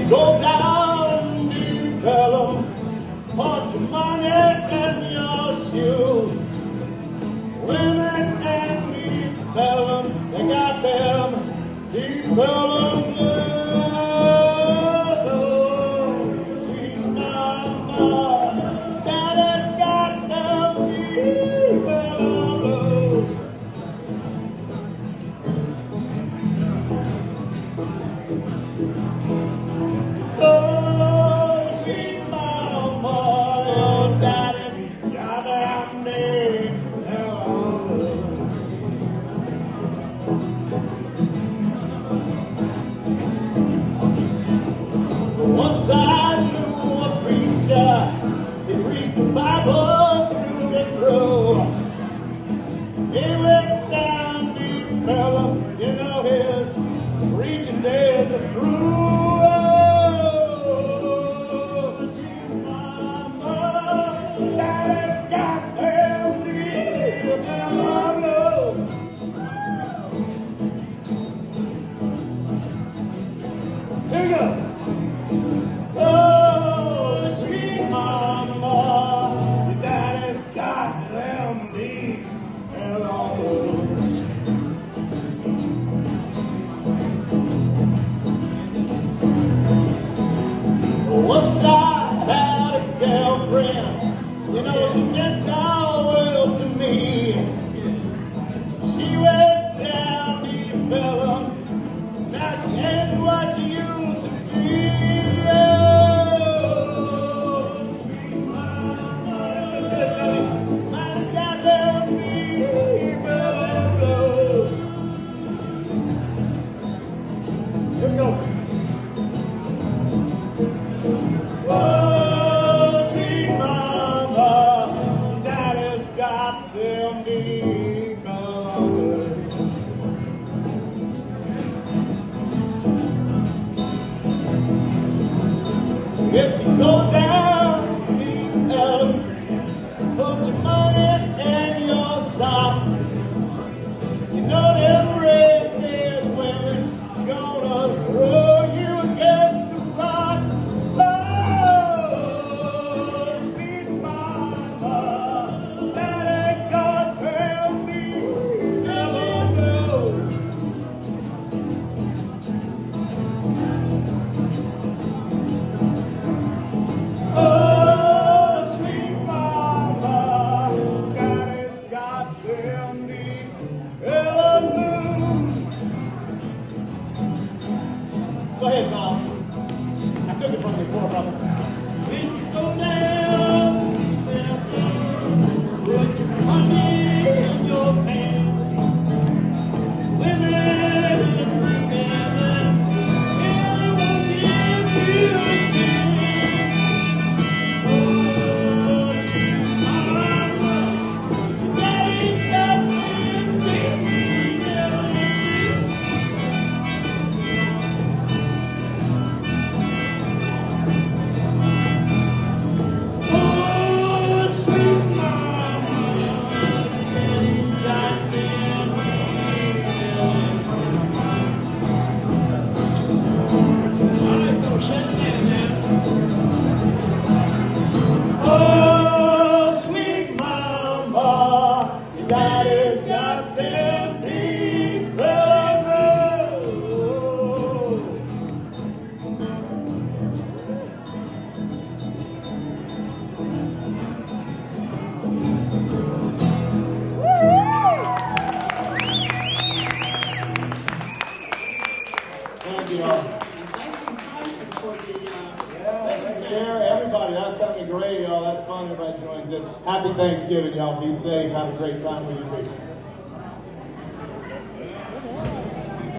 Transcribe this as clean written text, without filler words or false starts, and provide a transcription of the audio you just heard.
Go down to Ellum, put your money in your shoes. Women and deep Ellum, they got them deep Ellum Blues. Oh, sweet mama, daddy got them deep Ellum Blues. Oh, sweet mama, your daddy's got them deep Ellum Blues. Once I knew a preacher, he preached the Bible through and through. He went down deep Ellum, you know his preaching days are through. Oh, sweet mama, daddy got them deep Ellum Blues. Here we go. Oh, sweet mama, your daddy's got them deep Ellum Blues. Once I had a girlfriend, you know she meant all well to me. She went down deep Ellum, now she ain't what she used to be. Here we go. Oh, sweet mama, daddy's got them deep Ellum Blues. If you go down deep Ellum, put your money in your sock. You know them red-haired women gonna throw you against the rock. Oh, sweet mama, daddy got them deep Ellum Blues. Oh, sweet mama, daddy's got them deep Ellum Blues. Go ahead, Tom. I took it from you before, brother. When you go down, put your money in your pants. Women and women, they won't give you a chance. Oh, sweet mama, daddy's got them deep Ellum Blues. Oh, sweet mama, daddy's got them deep Ellum Blues. All right, go shut down now. Oh, sweet mama, your daddy's got them deep Ellum Blues. Thank you all. Thank you, Tyson, for the Thank you, everybody. That's something great, y'all. That's fun. Everybody joins in. Happy Thanksgiving, y'all. Be safe. Have a great time with your people.